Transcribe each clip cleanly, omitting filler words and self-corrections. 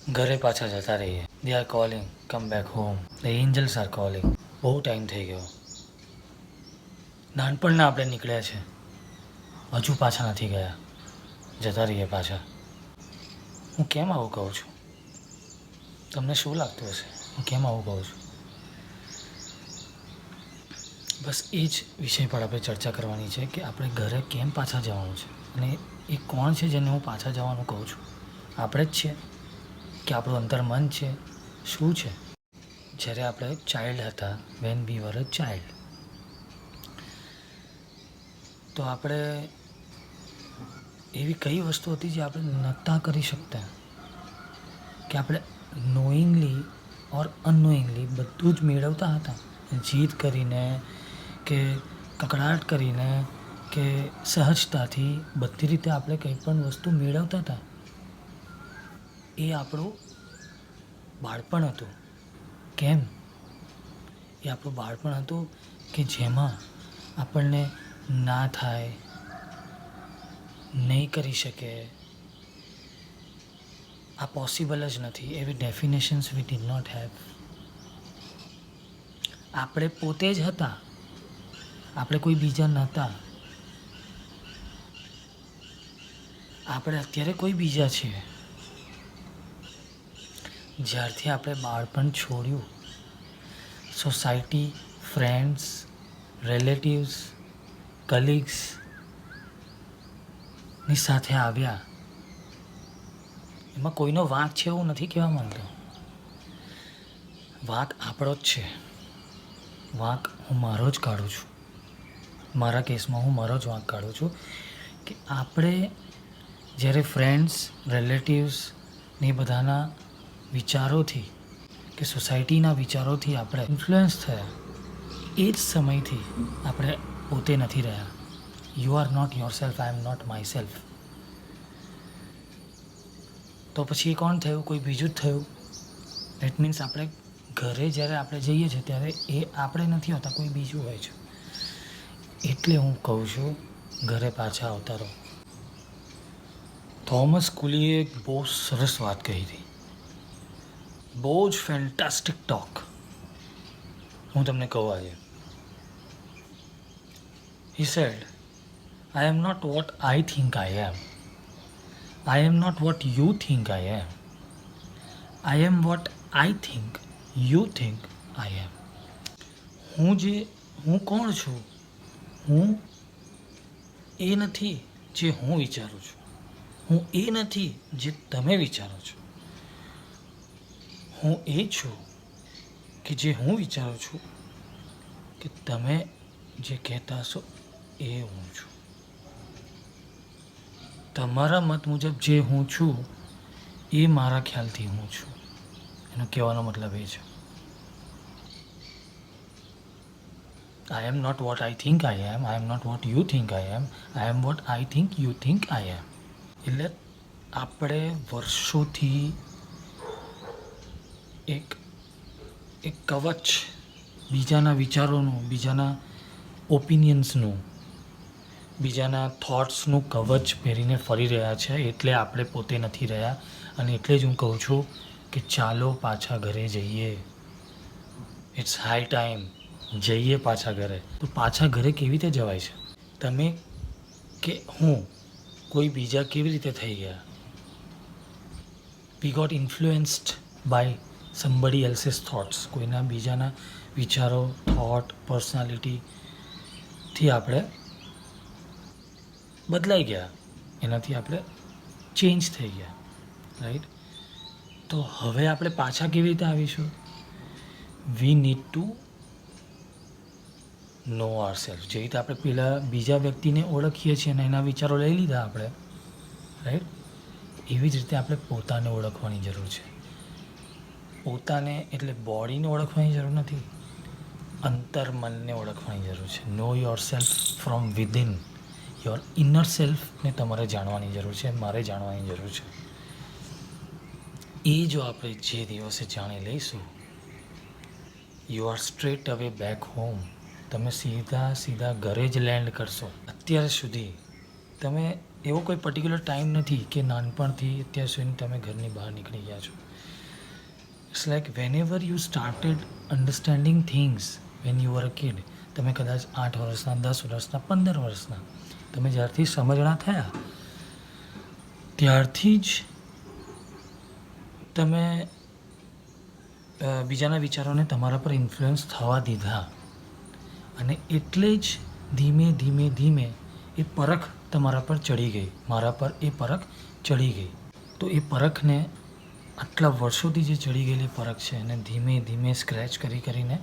ઘરે પાછા જતા રહીએ. They are calling, come back home. The angels are calling. બહુ ટાઈમ થઈ ગયો. નાનપણના આપણે નીકળ્યા છે, હજુ પાછા નથી ગયા. જતા રહીએ પાછા. હું કેમ આવું કહું છું? તમને શું લાગતું હશે હું કેમ આવું કહું છું? બસ એ જ વિષય પર આપણે ચર્ચા કરવાની છે કે આપણે ઘરે કેમ પાછા જવાનું છે, અને એ કોણ છે જેને હું પાછા જવાનું કહું છું? આપણે જ છીએ કે આપણું અંતર્મન છે? શું છે? જ્યારે આપણે ચાઇલ્ડ હતા, when we var a child, તો આપણે એવી કઈ વસ્તુ હતી જે આપણે નહોતા કરી શકતા, કે આપણે નોઈંગલી ઓર અનનોઈંગલી બધું જ મેળવતા હતા, જીદ કરીને કે કકડાટ કરીને કે સહજતાથી બધી રીતે આપણે કંઈ પણ વસ્તુ મેળવતા હતા. એ આપણું બાળપણ હતું. કેમ? એ આપણું બાળપણ હતું કે જેમાં આપણને ના થાય, નહીં કરી શકે, આ પોસિબલ જ નથી, એવી definitions we did not have. આપણે પોતે જ હતા, આપણે કોઈ બીજા નહોતા. આપણે અત્યારે કોઈ બીજા છીએ. જ્યારથી આપણે બાળપણ છોડ્યું, સોસાયટી, ફ્રેન્ડ્સ, રિલેટિવ્સ, કલીગ્સની સાથે આવ્યા, એમાં કોઈનો વાંક છે એવું નથી કહેવા માંગતો. વાંક આપણો જ છે. વાંક હું મારો જ કાઢું છું. મારા કેસમાં હું મારો જ વાંક કાઢું છું કે આપણે જ્યારે ફ્રેન્ડ્સ, રિલેટિવ્સની બધાના વિચારોથી કે સોસાયટીના વિચારોથી આપણે ઇન્ફ્લુઅન્સ થયા, એ જ સમયથી આપણે પોતે નથી રહ્યા. You are not yourself, I am not myself. તો પછી એ કોણ થયું? કોઈ બીજું જ થયું. દેટ મીન્સ આપણે ઘરે જ્યારે આપણે જઈએ છીએ ત્યારે એ આપણે નથી હોતા, કોઈ બીજું હોય છે. એટલે હું કહું છું, ઘરે પાછા આવતા રહો. થોમસ કુલીએ એક બહુ સરસ વાત કહી હતી, બહુ જ ફેન્ટાસ્ટિક ટોક. હું તમને કહું આજે. He said, I am not what I think I am. I am not what you think I am. I am what I think you think I am. હું કોણ છું? હું એ નથી જે હું વિચારું છું. હું એ નથી જે તમે વિચારો છો. હું એ છું કે જે હું વિચારું છું કે તમે જે કહેતા હશો એ હું છું. તમારા મત મુજબ જે હું છું એ મારા ખ્યાલથી હું છું. એનો કહેવાનો મતલબ એ છે. I am not what I think I am. I am not what you think I am. I am what I think you think I am. એટલે આપણે વર્ષોથી એક કવચ, બીજાના વિચારોનું, બીજાના ઓપિનિયન્સનું, બીજાના થોટ્સનું કવચ પહેરીને ફરી રહ્યા છે. એટલે આપણે પોતે નથી રહ્યા. અને એટલે જ હું કહું છું કે ચાલો પાછા ઘરે જઈએ. It's high time. જઈએ પાછા ઘરે. તો પાછા ઘરે કેવી રીતે જવાય છે? તમે કે હું કોઈ બીજા કેવી રીતે થઈ ગયા? We got influenced by somebody else's thoughts. કોઈના બીજાના વિચારો, થોટ, પર્સનાલિટીથી આપણે બદલાઈ ગયા, એનાથી આપણે ચેન્જ થઈ ગયા. રાઈટ? તો હવે આપણે પાછા કેવી રીતે આવીશું? We need to know our self. જે રીતે આપણે પેલા બીજા વ્યક્તિને ઓળખીએ છીએ અને એના વિચારો લઈ લીધા આપણે, રાઈટ? એવી જ રીતે આપણે પોતાને ઓળખવાની જરૂર છે. પોતાને એટલે બોડીને ઓળખવાની જરૂર નથી, અંતર્મનને ઓળખવાની જરૂર છે. Know yourself from within. Your inner સેલ્ફને તમારે જાણવાની જરૂર છે, મારે જાણવાની જરૂર છે. એ જો આપણે જે દિવસે જાણી લઈશું, યુ આર સ્ટ્રેટ અવે બેક હોમ. તમે સીધા ઘરે જ લેન્ડ કરશો. અત્યાર સુધી તમે એવો કોઈ પર્ટિક્યુલર ટાઈમ નથી કે નાનપણથી અત્યાર સુધી તમે ઘરની બહાર નીકળી ગયા છો. It's like whenever you started understanding things when you are a kid, તમે કદાચ 8 વર્ષના, 10 વર્ષના, 15 વર્ષના, તમે જ્યારથી સમજણા થયા ત્યારથી જ તમે બીજાના વિચારોને તમારા પર ઇન્ફ્લુઅન્સ થવા દીધા, અને એટલે જ ધીમે ધીમે ધીમે એ પરખ તમારા પર ચડી ગઈ, મારા પર એ પરખ ચડી ગઈ. તો એ પરખને આટલા વર્ષોથી જે ચડી ગયેલી પરખ છે એને ધીમે ધીમે સ્ક્રેચ કરીને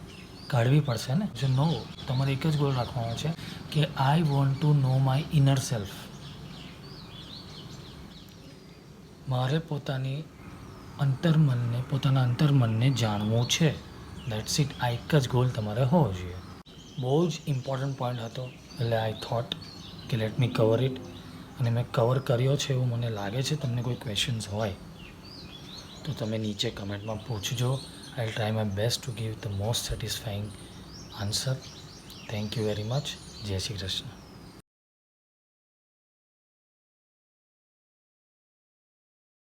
કાઢવી પડશે ને. જો નો, તમારે એક જ ગોલ રાખવાનો છે કે I want to know my inner self. મારે પોતાના અંતર્મનને જાણવું છે. That's it. આ એક જ ગોલ તમારે હોવો જોઈએ. બહુ જ ઇમ્પોર્ટન્ટ પોઈન્ટ હતો, એટલે આઈ થોટ કે લેટ મી કવર ઇટ, અને મેં કવર કર્યો છે એવું મને લાગે છે. તમને કોઈ ક્વેશ્ચન્સ હોય તો તમે નીચે કમેન્ટમાં પૂછજો. I try my best to give the most satisfying answer. Thank you very much. જય શ્રી કૃષ્ણ.